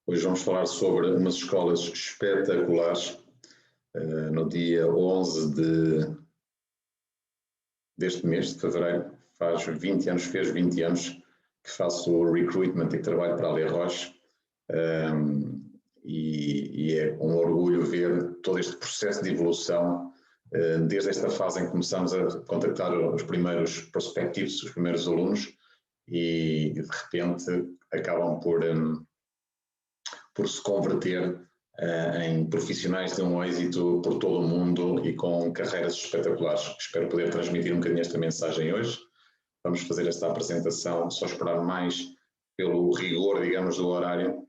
Hoje vamos falar sobre umas escolas espetaculares. No dia 11 deste mês, de fevereiro, fez 20 anos que faço o recruitment e que trabalho para a Les Roches. E é um orgulho ver todo este processo de evolução, desde esta fase em que começamos a contactar os primeiros prospectivos, os primeiros alunos, e de repente acabam por se converter em profissionais de um êxito por todo o mundo e com carreiras espetaculares. Espero poder transmitir um bocadinho esta mensagem hoje. Vamos fazer esta apresentação, só esperar mais pelo rigor, digamos, do horário.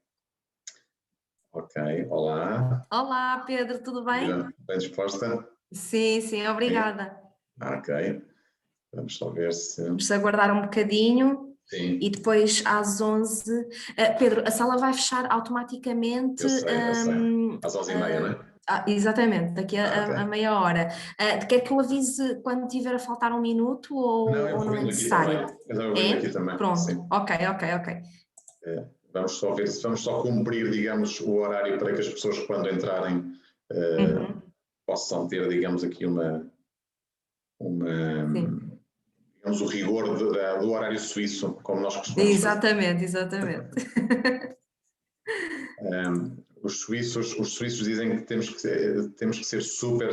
Ok, olá. Olá, Pedro, tudo bem? Bem disposta? Sim, obrigada. Ok, vamos só ver se... Vamos aguardar um bocadinho. Sim. E depois às 11... Pedro, a sala vai fechar automaticamente... Eu sei. Às 11h30, não é? Exatamente, daqui a meia hora. Quer que eu avise quando tiver a faltar um minuto ou não é necessário? Eu vou aqui também. Pronto, sim. ok. Vamos só ver se vamos só cumprir, digamos, o horário para que as pessoas, quando entrarem, possam ter, digamos, aqui digamos, o rigor do horário suíço, como nós costumamos Exatamente. Os suíços dizem que temos que ser super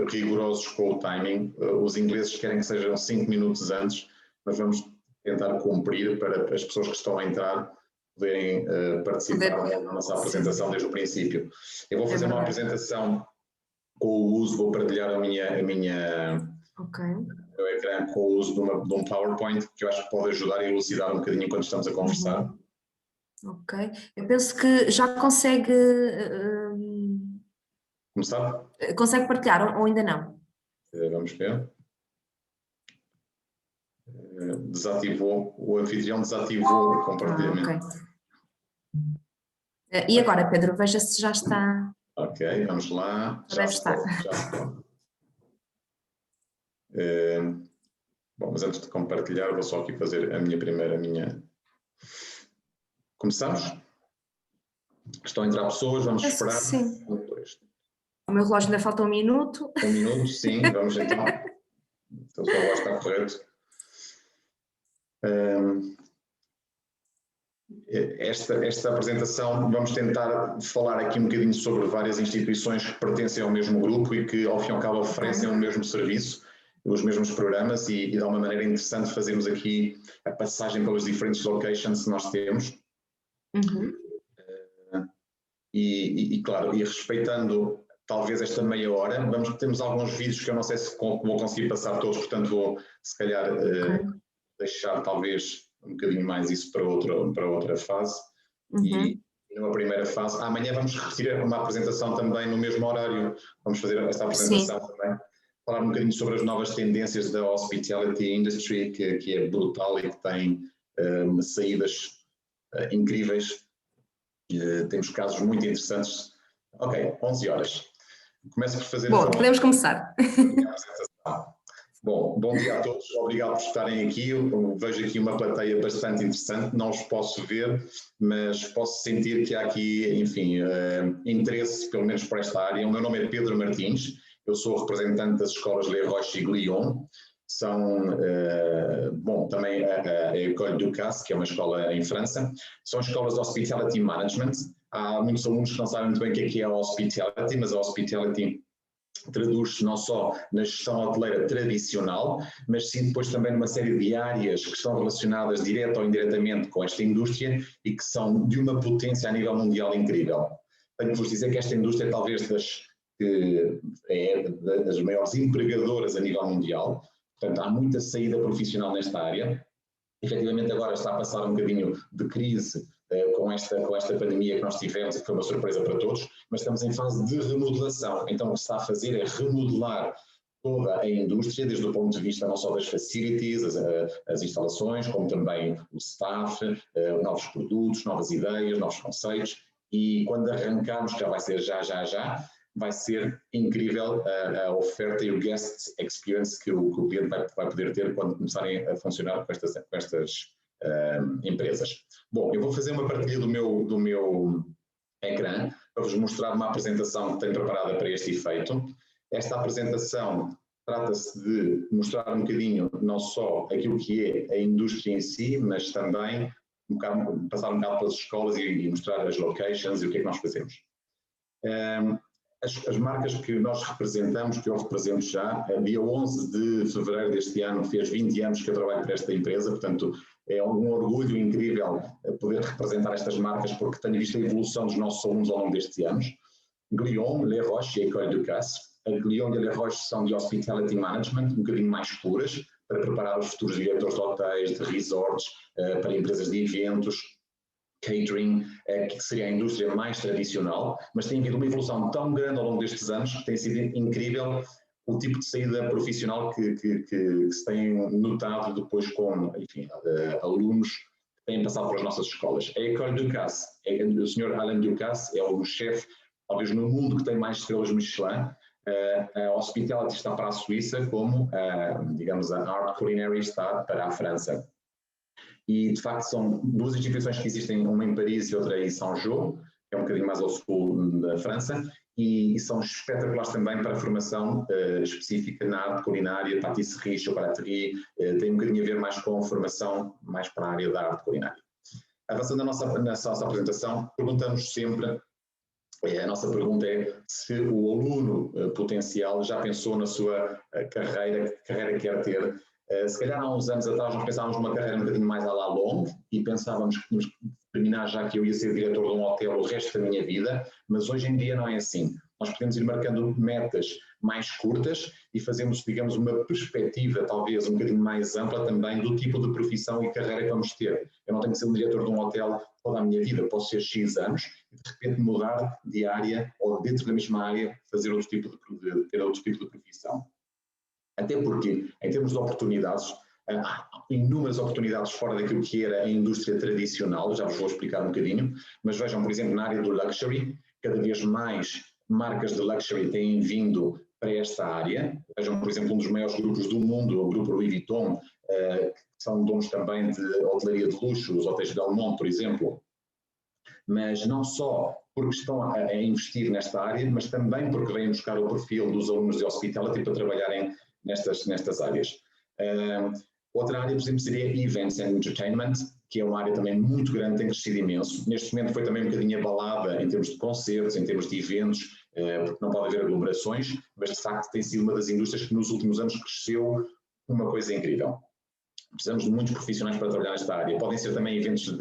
rigorosos com o timing. Os ingleses querem que sejam 5 minutos antes, mas vamos tentar cumprir para as pessoas que estão a entrar poderem participar na nossa apresentação desde o princípio. Eu vou fazer uma apresentação com o uso, vou partilhar o meu ecrã com o uso de um PowerPoint, que eu acho que pode ajudar e elucidar um bocadinho enquanto estamos a conversar. Ok, eu penso que já consegue... Começar? Consegue partilhar ou ainda não? Vamos ver. O anfitrião desativou o compartilhamento. Okay. E agora, Pedro, veja se já está... Ok, vamos lá. Já deve estar. Já está. Bom, mas antes de compartilhar, vou só aqui fazer a minha... Começamos? Estão a entrar pessoas, vamos esperar. Sim. O meu relógio ainda falta um minuto. Um minuto, sim, vamos então. Então o relógio está correto. Esta apresentação, vamos tentar falar aqui um bocadinho sobre várias instituições que pertencem ao mesmo grupo e que, ao fim e ao cabo, oferecem o mesmo serviço, os mesmos programas, e de uma maneira interessante fazermos aqui a passagem pelas diferentes locations que nós temos. Claro, e respeitando talvez esta meia hora, temos alguns vídeos que eu não sei se vou conseguir passar todos, portanto vou se calhar deixar talvez um bocadinho mais isso para outra fase. E numa primeira fase, amanhã vamos repetir uma apresentação também no mesmo horário, vamos fazer esta apresentação também, falar um bocadinho sobre as novas tendências da hospitality industry, que é brutal e que tem saídas incríveis. Temos casos muito interessantes. Ok, 11 horas. Começo por fazer... Bom, podemos começar. Bom dia a todos, obrigado por estarem aqui. Eu vejo aqui uma plateia bastante interessante, não os posso ver, mas posso sentir que há aqui, enfim, interesse, pelo menos por esta área. O meu nome é Pedro Martins, eu sou representante das escolas Les Roches e Glion. São, também a École Ducasse, que é uma escola em França, são escolas de Hospitality Management. Há muitos alunos que não sabem muito bem o que é a Hospitality, mas a Hospitality traduz-se não só na gestão hoteleira tradicional, mas sim depois também numa série de áreas que estão relacionadas direta ou indiretamente com esta indústria e que são de uma potência a nível mundial incrível. Tenho que vos dizer que esta indústria é talvez das maiores empregadoras a nível mundial. Portanto, há muita saída profissional nesta área. Efetivamente agora está a passar um bocadinho de crise com esta pandemia que nós tivemos e que foi uma surpresa para todos, mas estamos em fase de remodelação. Então o que se está a fazer é remodelar toda a indústria, desde o ponto de vista não só das facilities, as instalações, como também o staff, novos produtos, novas ideias, novos conceitos, e quando arrancarmos, que já vai ser já, vai ser incrível a oferta e o guest experience que o cliente vai poder ter quando começarem a funcionar com estas empresas. Bom, eu vou fazer uma partilha do meu ecrã para vos mostrar uma apresentação que tenho preparada para este efeito. Esta apresentação trata-se de mostrar um bocadinho não só aquilo que é a indústria em si, mas também passar um bocado pelas escolas e mostrar as locations e o que é que nós fazemos. As marcas que nós representamos, que eu represento já, dia 11 de fevereiro deste ano, fez 20 anos que eu trabalho para esta empresa, portanto é um orgulho incrível poder representar estas marcas, porque tenho visto a evolução dos nossos alunos ao longo destes anos. Glion, Les Roches e École de Casse. A Glion e Les Roches são de Hospitality Management, um bocadinho mais puras, para preparar os futuros diretores de hotéis, de resorts, para empresas de eventos, catering, que seria a indústria mais tradicional, mas tem havido uma evolução tão grande ao longo destes anos que tem sido incrível o tipo de saída profissional que se tem notado depois com, enfim, alunos que têm passado pelas nossas escolas. A École de Casse, o Sr. Alain Ducasse é o chefe, talvez no mundo, que tem mais estrelas Michelin. A Hospitality está para a Suíça, como, digamos, a Art Culinary está para a França. E, de facto, são duas instituições que existem, uma em Paris e outra em Saint-Jean, que é um bocadinho mais ao sul da França, e são espetaculares também para a formação específica na arte culinária, patisserie, chocolaterie, tem um bocadinho a ver mais com a formação mais para a área da arte culinária. Avançando na nossa apresentação, perguntamos sempre, a nossa pergunta é se o aluno potencial já pensou na sua carreira, que carreira quer ter. Se calhar há uns anos atrás nós pensávamos numa carreira um bocadinho mais à la longue e pensávamos que tínhamos que terminar já que eu ia ser diretor de um hotel o resto da minha vida, mas hoje em dia não é assim. Nós podemos ir marcando metas mais curtas e fazemos, digamos, uma perspectiva talvez um bocadinho mais ampla também do tipo de profissão e carreira que vamos ter. Eu não tenho que ser um diretor de um hotel toda a minha vida, posso ser X anos e de repente mudar de área ou dentro da mesma área fazer outro tipo ter outro tipo de profissão. Até porque, em termos de oportunidades, há inúmeras oportunidades fora daquilo que era a indústria tradicional, já vos vou explicar um bocadinho, mas vejam, por exemplo, na área do luxury, cada vez mais marcas de luxury têm vindo para esta área. Vejam, por exemplo, um dos maiores grupos do mundo, o grupo Louis Vuitton, que são donos também de hotelaria de luxo, os hotéis de Belmont, por exemplo. Mas não só porque estão a investir nesta área, mas também porque vêm buscar o perfil dos alunos de hospitality para trabalharem nestas áreas. Outra área, por exemplo, seria Events and Entertainment, que é uma área também muito grande, tem crescido imenso. Neste momento foi também um bocadinho abalada em termos de concertos, em termos de eventos, porque não pode haver aglomerações, mas de facto tem sido uma das indústrias que nos últimos anos cresceu uma coisa incrível. Precisamos de muitos profissionais para trabalhar nesta área. Podem ser também eventos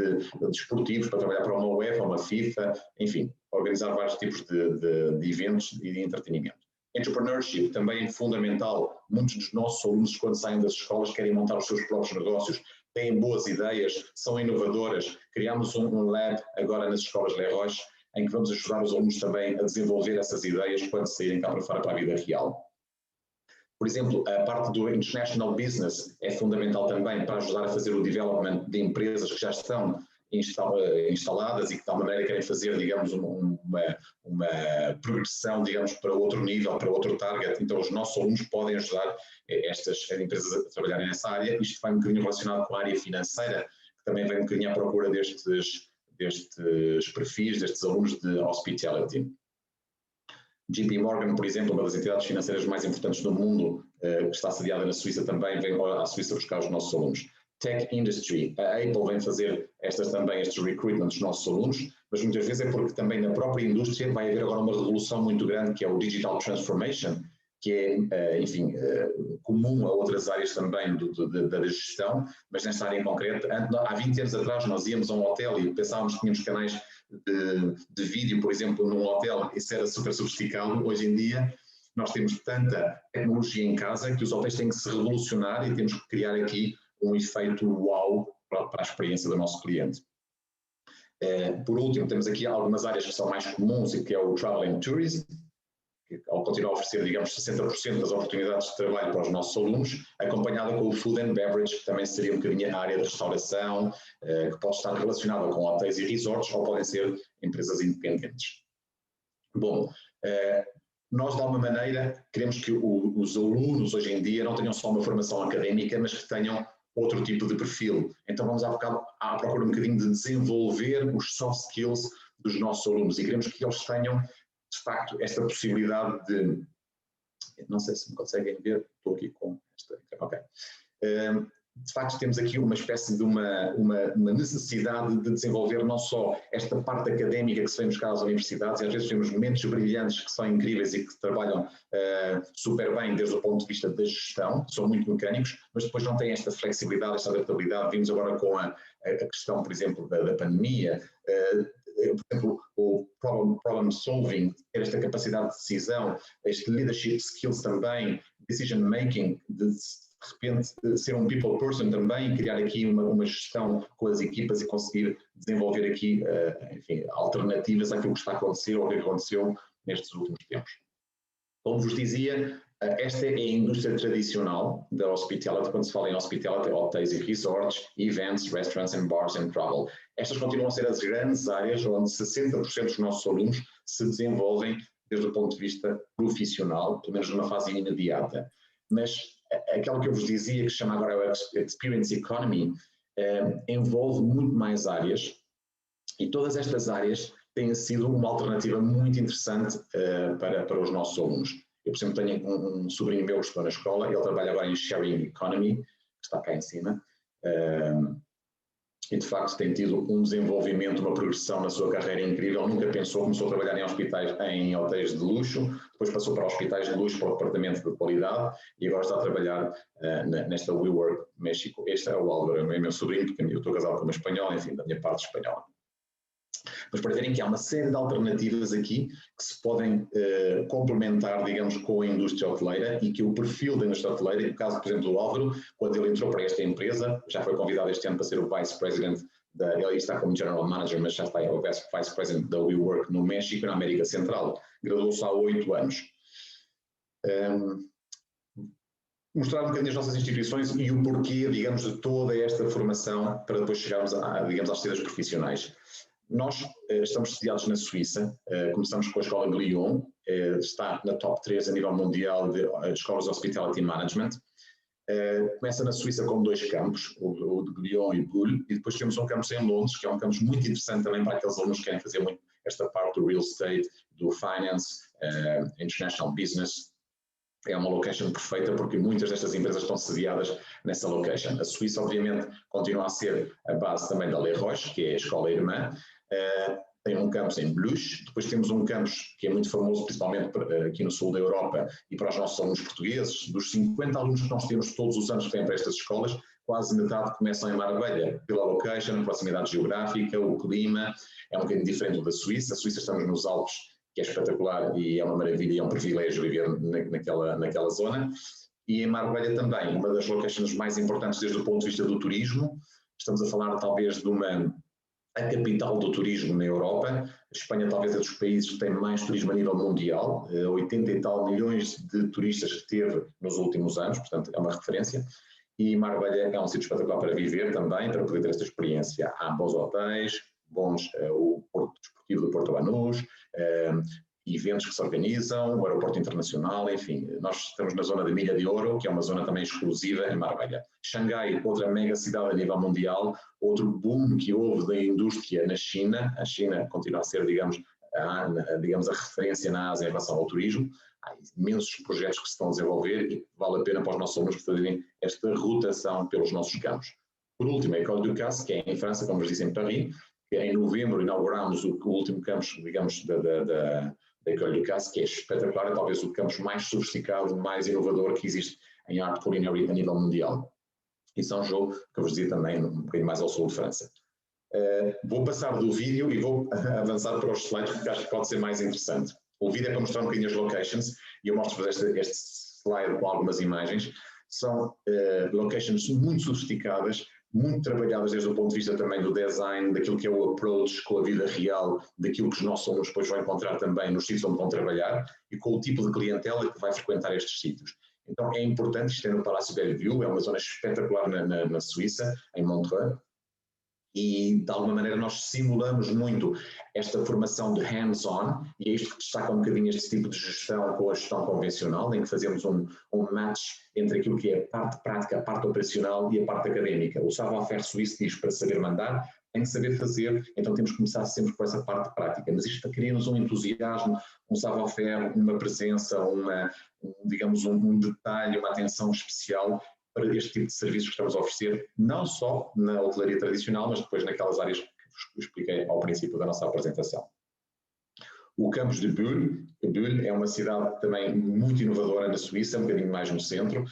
desportivos, para trabalhar para uma UEFA, uma FIFA, enfim, organizar vários tipos de eventos e de entretenimento. Entrepreneurship também é fundamental. Muitos dos nossos alunos, quando saem das escolas, querem montar os seus próprios negócios, têm boas ideias, são inovadoras. Criámos um lab agora nas escolas Les Roches, em que vamos ajudar os alunos também a desenvolver essas ideias quando saírem cá para fora para a vida real. Por exemplo, a parte do International Business é fundamental também para ajudar a fazer o development de empresas que já estão instaladas e que de tal maneira querem fazer, digamos, uma progressão, digamos, para outro nível, para outro target. Então os nossos alunos podem ajudar estas empresas a trabalharem nessa área. Isto vai um bocadinho relacionado com a área financeira, que também vem um bocadinho à procura destes perfis, destes alunos de hospitality. JP Morgan, por exemplo, uma das entidades financeiras mais importantes do mundo, que está sediada na Suíça também, vem à Suíça buscar os nossos alunos. Tech Industry, a Apple vem fazer estes recruitment dos nossos alunos, mas muitas vezes é porque também na própria indústria vai haver agora uma revolução muito grande que é o Digital Transformation, que é, enfim, comum a outras áreas também da gestão, mas nesta área em concreto, há 20 anos atrás nós íamos a um hotel e pensávamos que tínhamos canais de vídeo, por exemplo, num hotel, isso era super sofisticado. Hoje em dia nós temos tanta tecnologia em casa que os hotéis têm que se revolucionar e temos que criar aqui um efeito wow para a experiência do nosso cliente. Por último, temos aqui algumas áreas que são mais comuns e que é o Travel and Tourism, que ao continuar a oferecer, digamos, 60% das oportunidades de trabalho para os nossos alunos, acompanhada com o Food and Beverage, que também seria um bocadinho a área de restauração, que pode estar relacionada com hotéis e resorts, ou podem ser empresas independentes. Bom, nós de alguma maneira queremos que os alunos hoje em dia não tenham só uma formação académica, mas que tenham outro tipo de perfil. Então vamos à procura um bocadinho de desenvolver os soft skills dos nossos alunos e queremos que eles tenham, de facto, esta possibilidade de, não sei se me conseguem ver, estou aqui com esta, ok. De facto, temos aqui uma espécie de uma necessidade de desenvolver não só esta parte académica que se vem buscar às universidades, e às vezes temos mentes brilhantes que são incríveis e que trabalham super bem desde o ponto de vista da gestão, são muito mecânicos, mas depois não têm esta flexibilidade, esta adaptabilidade. Vimos agora com a questão, por exemplo, da pandemia, por exemplo, o problem solving, ter esta capacidade de decisão, este leadership skills também, decision making, de repente ser um people person também, criar aqui uma gestão com as equipas e conseguir desenvolver aqui, enfim, alternativas àquilo que está a acontecer ou que aconteceu nestes últimos tempos. Como vos dizia, esta é a indústria tradicional da hospitality. Quando se fala em hospitality, hotéis e resorts, events, restaurants and bars and travel. Estas continuam a ser as grandes áreas onde 60% dos nossos alunos se desenvolvem desde o ponto de vista profissional, pelo menos numa fase imediata. Mas aquilo que eu vos dizia, que se chama agora o Experience Economy, envolve muito mais áreas, e todas estas áreas têm sido uma alternativa muito interessante para os nossos alunos. Eu, por exemplo, tenho um sobrinho meu que estou na escola, ele trabalha agora em Sharing Economy, que está cá em cima, e de facto tem tido um desenvolvimento, uma progressão na sua carreira incrível. Nunca pensou, começou a trabalhar em hotéis de luxo, depois passou para hospitais de luxo, para o departamento de qualidade, e agora está a trabalhar nesta WeWork México. Este é o Álvaro, é meu sobrinho, porque eu estou casado com uma espanhola, enfim, da minha parte espanhola. Mas para verem que há uma série de alternativas aqui que se podem complementar, digamos, com a indústria hoteleira, e que o perfil da indústria hoteleira, no caso, por exemplo, do Álvaro, quando ele entrou para esta empresa, já foi convidado este ano para ser o Vice President, ele está como General Manager, mas já está o Vice President da WeWork no México e na América Central. Graduou-se há 8 anos. Mostrar um bocadinho as nossas instituições e o porquê, digamos, de toda esta formação para depois chegarmos, digamos, às saídas profissionais. Nós estamos sediados na Suíça, começamos com a escola de Lyon, está na top 3 a nível mundial de escolas de Hospitality Management. Começa na Suíça com 2 campos, o de Lyon e Bulle, e depois temos um campus em Londres, que é um campus muito interessante também para aqueles alunos que querem fazer muito esta parte do real estate, do finance, international business. É uma location perfeita porque muitas destas empresas estão sediadas nessa location. A Suíça, obviamente, continua a ser a base também da Les Roches, que é a escola irmã. Tem um campus em Bruges, depois temos um campus que é muito famoso, principalmente aqui no sul da Europa e para os nossos alunos portugueses. Dos 50 alunos que nós temos todos os anos que vêm para estas escolas, quase metade começam em Marbella, pela location, proximidade geográfica, o clima, é um bocadinho diferente da Suíça. A Suíça estamos nos Alpes, que é espetacular e é uma maravilha e é um privilégio viver naquela zona. E em Marbella também, uma das locations mais importantes desde o ponto de vista do turismo. Estamos a falar talvez de a capital do turismo na Europa. A Espanha talvez é dos países que tem mais turismo a nível mundial, 80 e tal milhões de turistas que teve nos últimos anos, portanto é uma referência. E Marbella é um sítio espetacular para viver também, para poder ter esta experiência. Há bons hotéis, o Porto Desportivo do Porto Banús, eventos que se organizam, o aeroporto internacional, enfim, nós estamos na zona da Milha de Ouro, que é uma zona também exclusiva em Marbella. Xangai, outra mega cidade a nível mundial, outro boom que houve da indústria na China. A China continua a ser, digamos, a referência na Ásia em relação ao turismo. Há imensos projetos que se estão a desenvolver e vale a pena para os nossos alunos fazerem esta rotação pelos nossos campos. Por último, a École du Casse, que é em França, como vos disse, em Paris, que em novembro inauguramos o último campus, digamos, da École du Casse, que é espetacular, é talvez o campus mais sofisticado, mais inovador que existe em arte culinária a nível mundial. E Saint-Jean, que eu vos dizia também, um bocadinho mais ao sul de França. Vou passar do vídeo e vou avançar para os slides, porque acho que pode ser mais interessante. O vídeo é para mostrar um bocadinho as locations, e eu mostro-vos este slide com algumas imagens. São locations muito sofisticadas, muito trabalhadas desde o ponto de vista também do design, daquilo que é o approach com a vida real, daquilo que os nossos alunos depois vão encontrar também nos sítios onde vão trabalhar e com o tipo de clientela que vai frequentar estes sítios. Então é importante, isto é no Palácio Bellevue, é uma zona espetacular na Suíça, em Montreux, e de alguma maneira nós simulamos muito esta formação de hands-on, e é isto que destaca um bocadinho este tipo de gestão com a gestão convencional, em que fazemos um match entre aquilo que é a parte prática, a parte operacional e a parte académica. O savoir-faire suíço diz para saber mandar, tem que saber fazer, então temos que começar sempre por essa parte prática. Mas isto cria-nos um entusiasmo, um savoir-faire, uma presença, digamos, um detalhe, uma atenção especial para este tipo de serviços que estamos a oferecer, não só na hotelaria tradicional, mas depois naquelas áreas que vos expliquei ao princípio da nossa apresentação. O campus de Bulle é uma cidade também muito inovadora na Suíça, um bocadinho mais no centro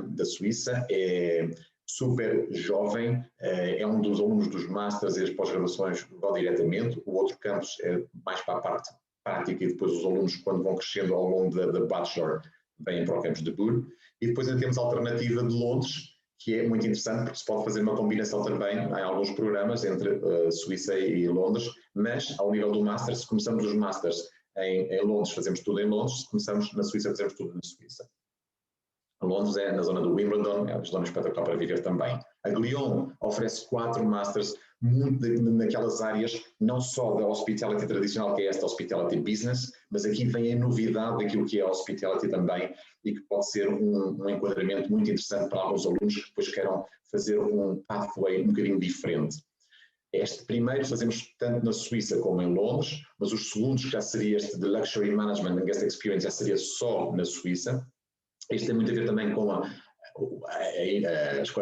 da Suíça, é super jovem, é um dos alunos dos Masters e as pós-graduações vão diretamente, o outro campus é mais para a parte prática e depois os alunos, quando vão crescendo ao longo da Bachelor, vêm para o campus de Bulle. E depois ainda temos a alternativa de Londres, que é muito interessante porque se pode fazer uma combinação também em alguns programas entre Suíça e Londres, mas ao nível do Master, se começamos os Masters em Londres, fazemos tudo em Londres, se começamos na Suíça, fazemos tudo na Suíça. Londres é na zona do Wimbledon, é uma zona espetacular para viver também. A Glion oferece 4 Masters muito naquelas áreas, não só da hospitality tradicional, que é esta hospitality business, mas aqui vem a novidade daquilo que é a hospitality também e que pode ser um enquadramento muito interessante para alguns alunos que depois queiram fazer um pathway um bocadinho diferente. Este primeiro fazemos tanto na Suíça como em Londres, mas os segundos, que já seria este de Luxury Management and Guest Experience, já seria só na Suíça. Isto tem muito a ver também com a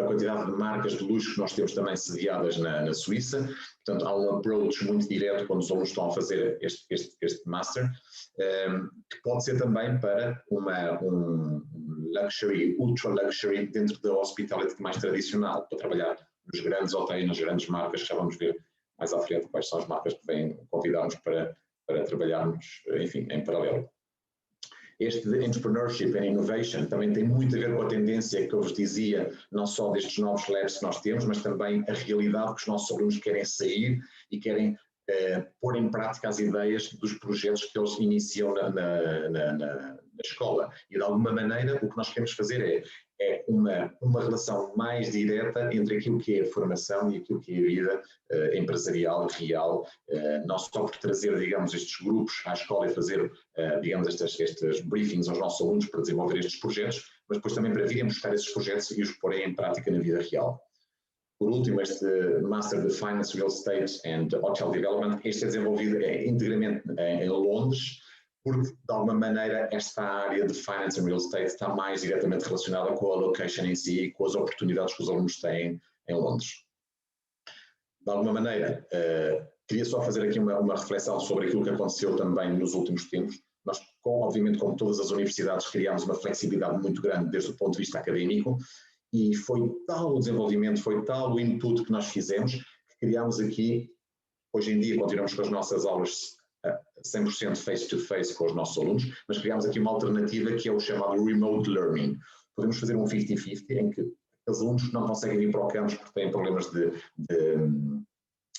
quantidade de marcas de luxo que nós temos também sediadas na Suíça. Portanto, há um approach muito direto quando os alunos estão a fazer este Master, que pode ser também para um luxury, ultra luxury dentro da hospitality mais tradicional, para trabalhar nos grandes hotéis, nas grandes marcas, que já vamos ver mais à frente quais são as marcas que vêm convidar-nos para trabalharmos, enfim, em paralelo. Este de Entrepreneurship and Innovation também tem muito a ver com a tendência que eu vos dizia, não só destes novos labs que nós temos, mas também a realidade que os nossos alunos querem sair e querem pôr em prática as ideias dos projetos que eles iniciam na escola. E de alguma maneira o que nós queremos fazer é uma relação mais direta entre aquilo que é a formação e aquilo que é a vida empresarial, real, não só por trazer, digamos, estes grupos à escola e fazer, digamos, estes briefings aos nossos alunos para desenvolver estes projetos, mas depois também para virem buscar esses projetos e os porem em prática na vida real. Por último, este Master de Finance, Real Estate and Hotel Development, este é desenvolvido integramente em Londres, porque, de alguma maneira, esta área de Finance and Real Estate está mais diretamente relacionada com a location em si e com as oportunidades que os alunos têm em Londres. De alguma maneira, queria só fazer aqui uma reflexão sobre aquilo que aconteceu também nos últimos tempos. Nós, obviamente, como todas as universidades, criámos uma flexibilidade muito grande desde o ponto de vista académico, e foi tal o desenvolvimento, foi tal o input que nós fizemos, que criámos aqui, hoje em dia continuamos com as nossas aulas 100% face-to-face com os nossos alunos, mas criámos aqui uma alternativa que é o chamado Remote Learning. Podemos fazer um 50-50 em que os alunos que não conseguem ir para o campus porque têm problemas de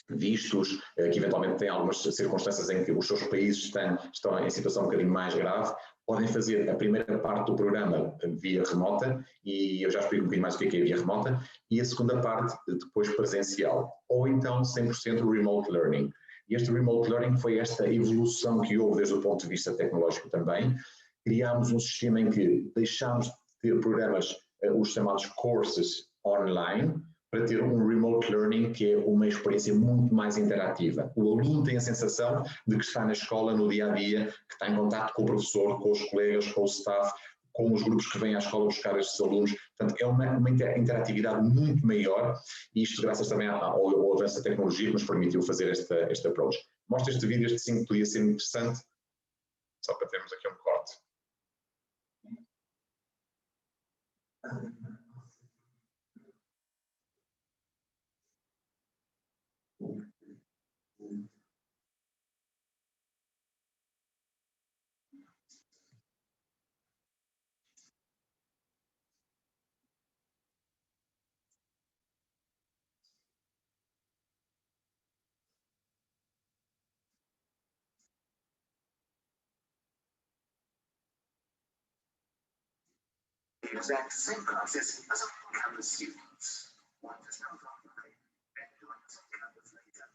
vistos, que eventualmente têm algumas circunstâncias em que os seus países estão em situação um bocadinho mais grave, podem fazer a primeira parte do programa via remota, e eu já explico um bocadinho mais o que é via remota, e a segunda parte depois presencial, ou então 100% remote learning. E este remote learning foi esta evolução que houve desde o ponto de vista tecnológico também. Criámos um sistema em que deixámos de ter programas, os chamados courses online, para ter um remote learning que é uma experiência muito mais interativa. O aluno tem a sensação de que está na escola no dia-a-dia, que está em contato com o professor, com os colegas, com o staff, com os grupos que vêm à escola buscar estes alunos. Portanto, é uma interatividade muito maior, e isto graças também ao avanço da tecnologia que nos permitiu fazer este approach. Mostro este vídeo, este 5 podia ser interessante, só para termos aqui um corte. The exact same classes as on-campus students. One does not online and joins on campus later.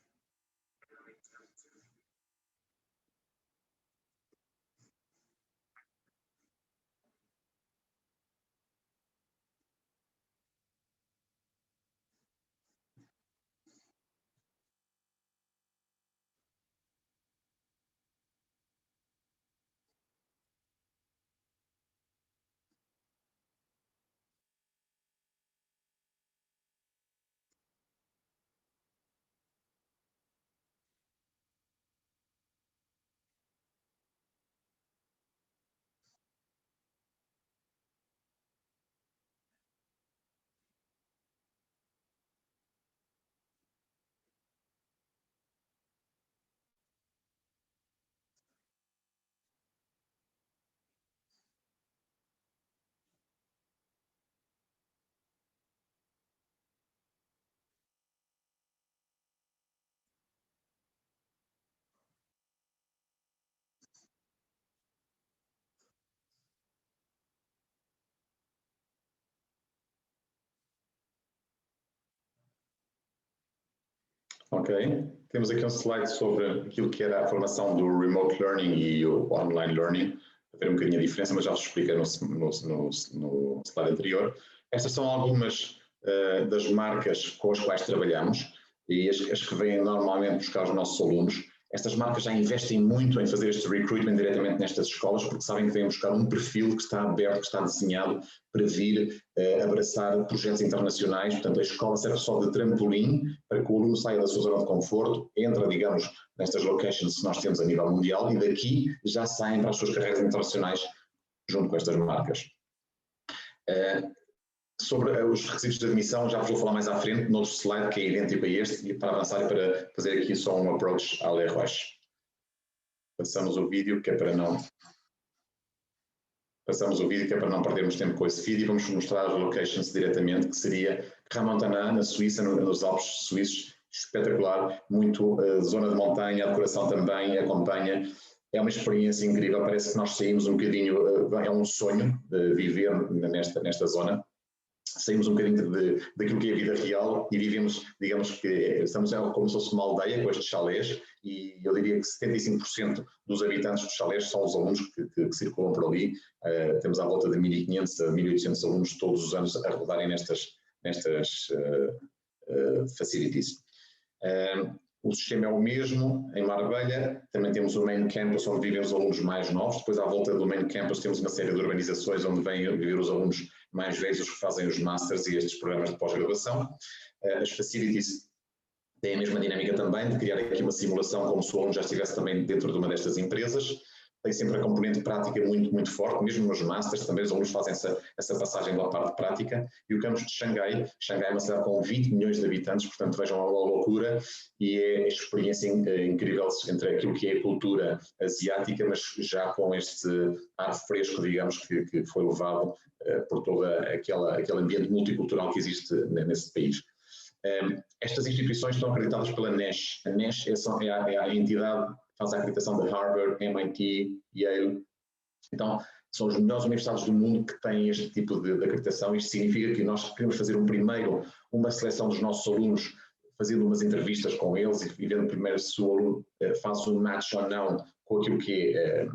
Ok, temos aqui um slide sobre aquilo que era a formação do remote learning e o online learning, para ver um bocadinho a diferença, mas já vos expliquei no slide anterior. Estas são algumas das marcas com as quais trabalhamos e as que vêm normalmente buscar os nossos alunos. Estas marcas já investem muito em fazer este recruitment diretamente nestas escolas, porque sabem que vêm buscar um perfil que está aberto, que está desenhado para vir abraçar projetos internacionais. Portanto, a escola serve só de trampolim para que o aluno saia da sua zona de conforto, entra, digamos, nestas locations que nós temos a nível mundial e daqui já saem para as suas carreiras internacionais junto com estas marcas. Sobre os requisitos de admissão, já vos vou falar mais à frente, no outro slide que é idêntico a este, e para avançar e para fazer aqui só um approach à Le Roche. Passamos o vídeo, que é para não perdermos tempo com esse vídeo, e vamos mostrar as locations diretamente, que seria Crans-Montana, na Suíça, nos Alpes suíços, espetacular, muito zona de montanha, a decoração também acompanha. É uma experiência incrível, parece que nós saímos um bocadinho, é um sonho de viver nesta zona. Saímos um bocadinho daquilo que é a vida real e vivemos, digamos que estamos como se fosse uma aldeia com estes chalés e eu diria que 75% dos habitantes dos chalés são os alunos que circulam por ali. Temos à volta de 1.500 a 1.800 alunos todos os anos a rodarem nestas facilities. O sistema é o mesmo em Marbella, também temos o main campus onde vivem os alunos mais novos, depois à volta do main campus temos uma série de urbanizações onde vêm viver os alunos mais velhos, os que fazem os masters e estes programas de pós-graduação. As facilities têm a mesma dinâmica também, de criar aqui uma simulação como se o aluno já estivesse também dentro de uma destas empresas. Tem sempre a componente prática muito, muito forte, mesmo nos masters, também os alunos fazem essa passagem da parte prática. E o campus de Xangai é uma cidade com 20 milhões de habitantes, portanto vejam a loucura, e é a experiência incrível entre aquilo que é a cultura asiática, mas já com este ar fresco, digamos, que foi levado por todo aquele ambiente multicultural que existe nesse país. Estas instituições estão acreditadas pela NESH. A NESH é a entidade que faz a acreditação de Harvard, MIT, Yale. Então, são as melhores universidades do mundo que têm este tipo de acreditação. Isto significa que nós queremos fazer uma seleção dos nossos alunos, fazendo umas entrevistas com eles e vendo primeiro se o aluno faz um match ou não com aquilo que é,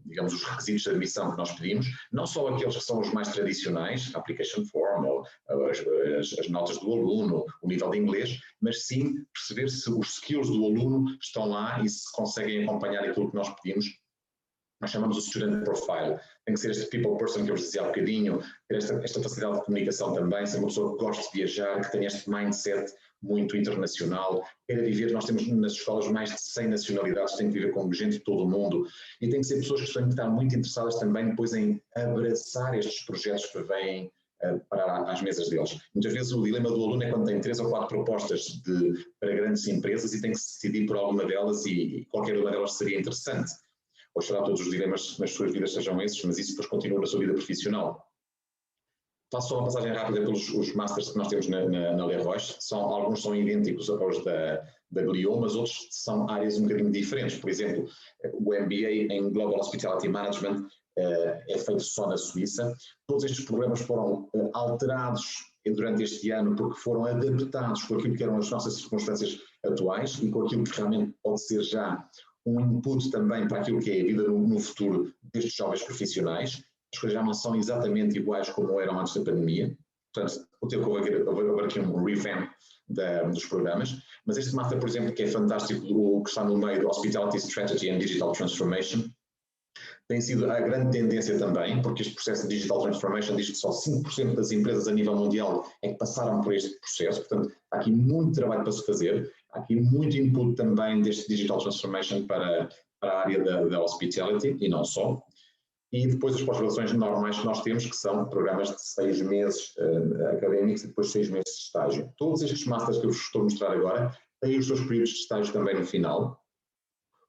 digamos, os requisitos de admissão que nós pedimos, não só aqueles que são os mais tradicionais, a application form, ou as notas do aluno, o nível de inglês, mas sim perceber se os skills do aluno estão lá e se conseguem acompanhar aquilo que nós pedimos. Nós chamamos o student profile. Tem que ser este people person que eu vos dizia há bocadinho, ter esta facilidade de comunicação também, ser uma pessoa que gosta de viajar, que tenha este mindset muito internacional, queira viver. Nós temos nas escolas mais de 100 nacionalidades, tem que viver com gente de todo o mundo e tem que ser pessoas que têm que estar muito interessadas também depois em abraçar estes projetos que vêm para as mesas deles. Muitas vezes o dilema do aluno é quando tem 3 ou 4 propostas para grandes empresas e tem que se decidir por alguma delas e qualquer uma delas seria interessante. Oxalá todos os dilemas nas suas vidas sejam esses, mas isso depois continua na sua vida profissional. Faço só uma passagem rápida pelos masters que nós temos na Le Roche. Alguns são idênticos aos da Glion, mas outros são áreas um bocadinho diferentes. Por exemplo, o MBA em Global Hospitality Management é feito só na Suíça. Todos estes programas foram alterados durante este ano porque foram adaptados com aquilo que eram as nossas circunstâncias atuais e com aquilo que realmente pode ser já um input também para aquilo que é a vida no futuro destes jovens profissionais. As coisas já não são exatamente iguais como eram antes da pandemia, portanto, houve aqui um revamp dos programas, mas este master, por exemplo, que é fantástico, o que está no meio do Hospitality Strategy and Digital Transformation, tem sido a grande tendência também, porque este processo de Digital Transformation diz que só 5% das empresas a nível mundial é que passaram por este processo, portanto, há aqui muito trabalho para se fazer, há aqui muito input também deste Digital Transformation para a área da Hospitality e não só. E depois as pós-graduações normais que nós temos, que são programas de 6 meses académicos e depois 6 meses de estágio. Todos estes masters que eu vos estou a mostrar agora têm os seus períodos de estágio também no final.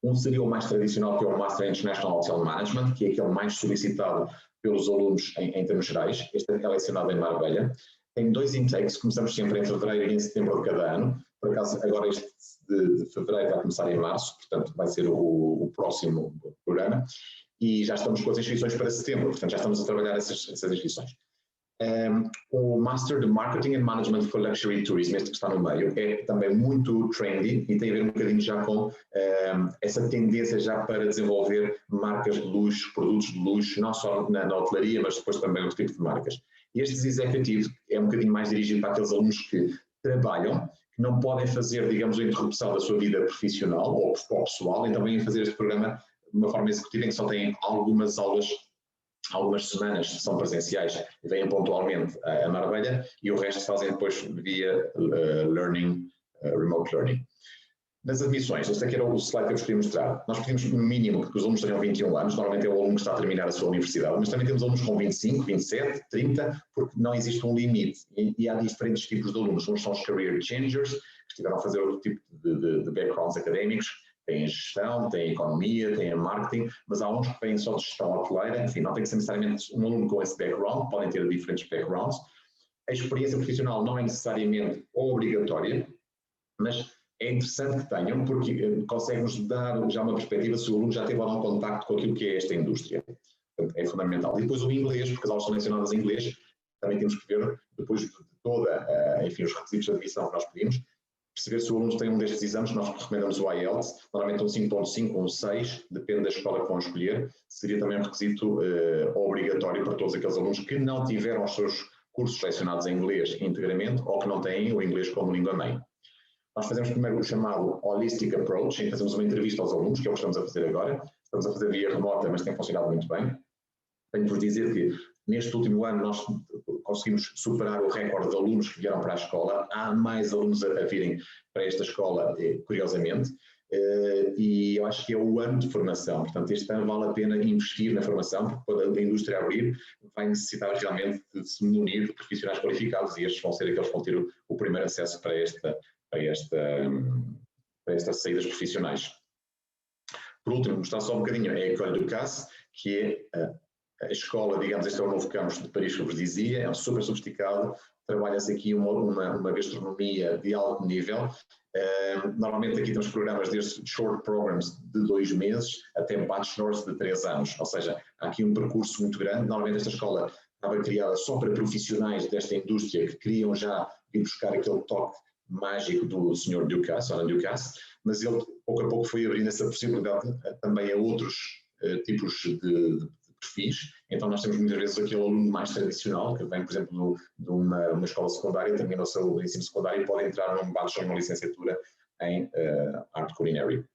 Um seria o mais tradicional, que é o Master International Hotel Management, que é aquele mais solicitado pelos alunos em termos gerais. Este é lecionado em Marbella. Tem 2 intakes, começamos sempre em fevereiro e em setembro de cada ano. Por acaso, agora este de fevereiro vai começar em março, portanto vai ser o próximo programa. E já estamos com as inscrições para setembro, portanto já estamos a trabalhar essas inscrições. O Master de Marketing and Management for Luxury Tourism, este que está no meio, é também muito trendy e tem a ver um bocadinho já com essa tendência já para desenvolver marcas de luxo, produtos de luxo, não só na hotelaria, mas depois também outro tipo de marcas. Estes executivos é um bocadinho mais dirigido para aqueles alunos que trabalham, que não podem fazer, digamos, a interrupção da sua vida profissional ou pessoal, então vêm fazer este programa de uma forma executiva em que só têm algumas aulas, algumas semanas são presenciais e vêm pontualmente a Marbella e o resto fazem depois via remote learning. Nas admissões, este aqui era o slide que eu vos queria mostrar. Nós pedimos no mínimo que os alunos tenham 21 anos, normalmente é o aluno que está a terminar a sua universidade, mas também temos alunos com 25, 27, 30, porque não existe um limite e há diferentes tipos de alunos. Uns são os career changers, que estiveram a fazer outro tipo de backgrounds académicos, têm a gestão, têm a economia, têm a marketing, mas há uns que vêm só de gestão hoteleira, enfim, não tem que ser necessariamente um aluno com esse background, podem ter diferentes backgrounds. A experiência profissional não é necessariamente obrigatória, mas é interessante que tenham, porque consegue-nos dar já uma perspectiva se o aluno já teve algum contacto com aquilo que é esta indústria. Portanto, é fundamental. E depois o inglês, porque as aulas são mencionadas em inglês, também temos que ver, depois de toda, enfim, os requisitos de admissão que nós pedimos, perceber se o aluno tem um destes exames. Nós recomendamos o IELTS, normalmente um 5.5 ou um 6, depende da escola que vão escolher. Seria também um requisito obrigatório para todos aqueles alunos que não tiveram os seus cursos selecionados em inglês integramente ou que não têm o inglês como língua-mãe. Nós fazemos primeiro o chamado Holistic Approach, em que fazemos uma entrevista aos alunos, que é o que estamos a fazer agora. Estamos a fazer via remota, mas tem funcionado muito bem. Tenho-vos dizer que neste último ano nós conseguimos superar o recorde de alunos que vieram para a escola. Há mais alunos a virem para esta escola, curiosamente, e eu acho que é o ano de formação. Portanto, este ano vale a pena investir na formação, porque quando a indústria abrir, vai necessitar realmente de se munir de profissionais qualificados e estes vão ser aqueles que vão ter o primeiro acesso para estas saídas profissionais. Por último, mostrar só um bocadinho a École Ducasse, que é a escola, digamos, este é o novo campus de Paris que eu vos dizia, é super sofisticado, trabalha-se aqui uma gastronomia de alto nível. Normalmente aqui temos programas desde short programs de 2 meses até bachelors de 3 anos, ou seja, há aqui um percurso muito grande. Normalmente esta escola estava criada só para profissionais desta indústria que queriam já vir buscar aquele toque mágico do Sr. Ducasse, Alain Ducasse, mas ele pouco a pouco foi abrindo essa possibilidade também a outros tipos de perfis. Então nós temos muitas vezes aquele aluno mais tradicional, que vem, por exemplo, de uma escola secundária, termina o seu ensino secundário e pode entrar num bachelor, numa licenciatura em arte culinária.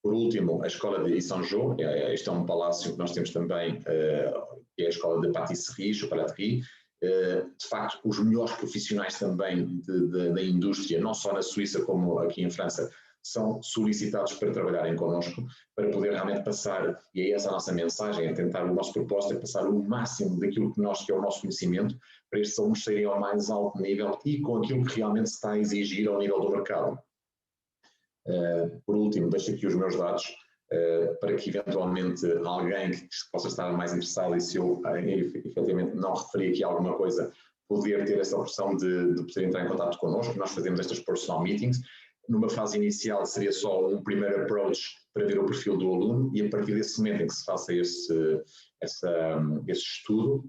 Por último, a escola de Issangeau, este é um palácio que nós temos também, que é a escola de patisserie, chocolaterie. De facto, os melhores profissionais também da indústria, não só na Suíça como aqui em França, são solicitados para trabalharem connosco, para poder realmente passar, e é essa a nossa mensagem, é tentar, o nosso propósito é passar o máximo daquilo que é o nosso conhecimento, para estes alunos saírem ao mais alto nível e com aquilo que realmente se está a exigir ao nível do mercado. Por último, deixo aqui os meus dados, para que eventualmente alguém que possa estar mais interessado, e se eu efetivamente não referi aqui alguma coisa, poder ter essa opção de poder entrar em contato connosco. Nós fazemos estas personal meetings. Numa fase inicial seria só um primeiro approach para ver o perfil do aluno e a partir desse momento em que se faça esse estudo,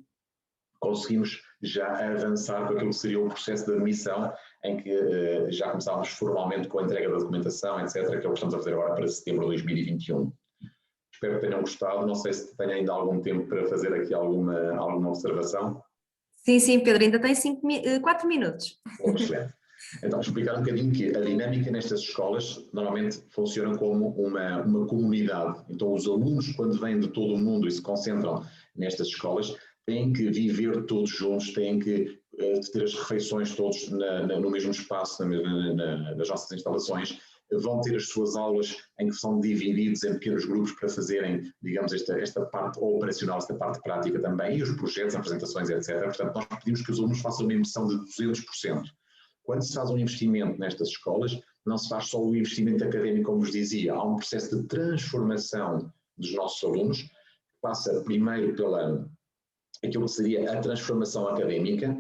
conseguimos já avançar com aquilo que seria o processo de admissão, em que já começávamos formalmente com a entrega da documentação, etc., que é o que estamos a fazer agora para setembro de 2021. Espero que tenham gostado. Não sei se tenho ainda algum tempo para fazer aqui alguma observação. Sim, Pedro, ainda tem 4 minutos. Excelente. Então, explicar um bocadinho que a dinâmica nestas escolas normalmente funciona como uma comunidade. Então, os alunos, quando vêm de todo o mundo e se concentram nestas escolas, têm que viver todos juntos, têm que ter as refeições todos no mesmo espaço, nas nossas instalações, vão ter as suas aulas em que são divididos em pequenos grupos para fazerem, digamos, esta parte operacional, esta parte prática também, e os projetos, apresentações, etc. Portanto, nós pedimos que os alunos façam uma imersão de 200%. Quando se faz um investimento nestas escolas, não se faz só o investimento académico, como vos dizia, há um processo de transformação dos nossos alunos, que passa primeiro pela aquilo que seria a transformação académica,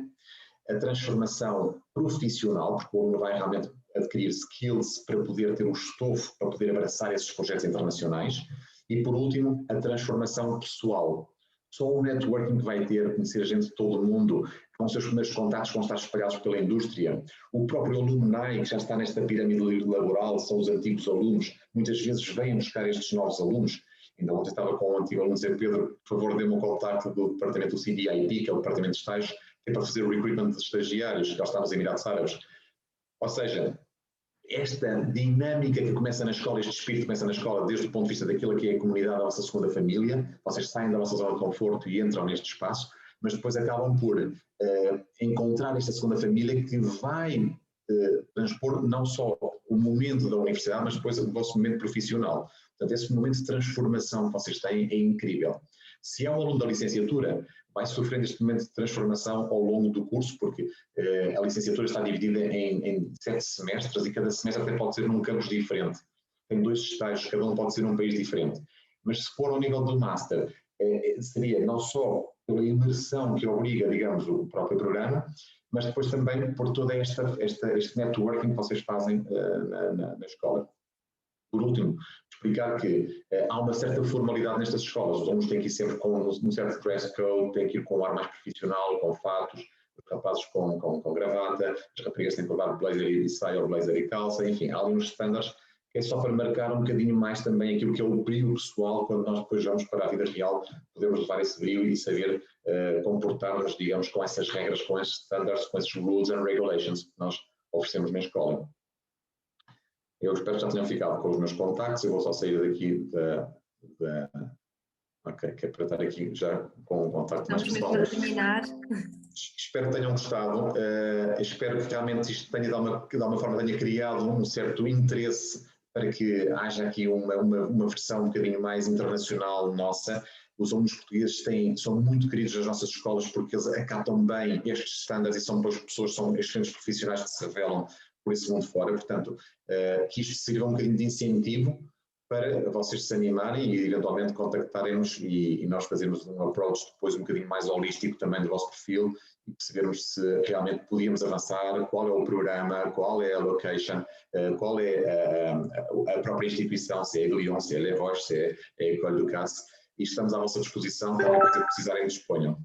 a transformação profissional, porque o aluno vai realmente adquirir skills para poder ter o estofo, para poder abraçar esses projetos internacionais, e por último, a transformação pessoal. Só o networking que vai ter, conhecer gente de todo o mundo, com os seus primeiros contactos vão estar espalhados pela indústria. O próprio alumni, que já está nesta pirâmide laboral, são os antigos alunos, muitas vezes vêm buscar estes novos alunos. Ainda ontem estava com um antigo aluno dizer: Pedro, por favor, dê-me o contacto do departamento do CDIP, que é o departamento de estágios, que é para fazer o recruitment de estagiários, que já está nos Emirados Árabes. Ou seja, esta dinâmica que começa na escola, este espírito que começa na escola, desde o ponto de vista daquilo que é a comunidade da vossa segunda família, vocês saem da vossa zona de conforto e entram neste espaço, mas depois acabam por encontrar esta segunda família que vai transpor não só o momento da universidade, mas depois o vosso momento profissional. Portanto, esse momento de transformação que vocês têm é incrível. Se é um aluno da licenciatura, vai sofrendo este momento de transformação ao longo do curso, porque a licenciatura está dividida em 7 semestres e cada semestre até pode ser num campus diferente. Tem 2 estágios, cada um pode ser num país diferente. Mas se for ao nível do Master, seria não só pela imersão que obriga, digamos, o próprio programa, mas depois também por todo este networking que vocês fazem na escola. Por último, explicar que há uma certa formalidade nestas escolas. Os alunos têm que ir sempre com um certo dress code, têm que ir com um ar mais profissional, com fatos, os rapazes com gravata, as raparigas têm que levar blazer e saia ou blazer e calça, enfim, há ali uns standards que é só para marcar um bocadinho mais também aquilo que é o brilho pessoal, quando nós depois vamos para a vida real, podemos levar esse brilho e saber comportar-nos, digamos, com essas regras, com esses standards, com esses rules and regulations que nós oferecemos na escola. Eu espero que já tenham ficado com os meus contactos. Eu vou só sair daqui ok, que é para estar aqui já com um contacto mais pessoal. Vamos terminar. Espero que tenham gostado. Espero que realmente isto tenha, de alguma forma, tenha criado um certo interesse para que haja aqui uma versão um bocadinho mais internacional nossa. Os alunos portugueses são muito queridos nas nossas escolas porque eles acatam bem estes estándares e são pessoas, são excelentes profissionais que se revelam por esse mundo fora. Portanto, que isto sirva um bocadinho de incentivo para vocês se animarem e eventualmente contactarem-nos e nós fazermos um approach depois um bocadinho mais holístico também do vosso perfil e percebermos se realmente podíamos avançar, qual é o programa, qual é a location, qual é a própria instituição, se é a Glion, se é a Le Roche, se é a École du Casse, e estamos à vossa disposição, qualquer coisa que precisarem disponham.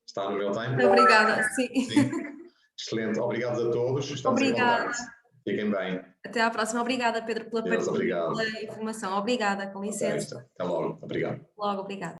Está no meu tempo? Obrigada, sim. Sim. Excelente, obrigado a todos. Estamos em contacto. Fiquem bem. Até à próxima. Obrigada, Pedro, pela Deus, obrigado. informação. Obrigada, com licença. Até logo. Obrigado. Logo, obrigada.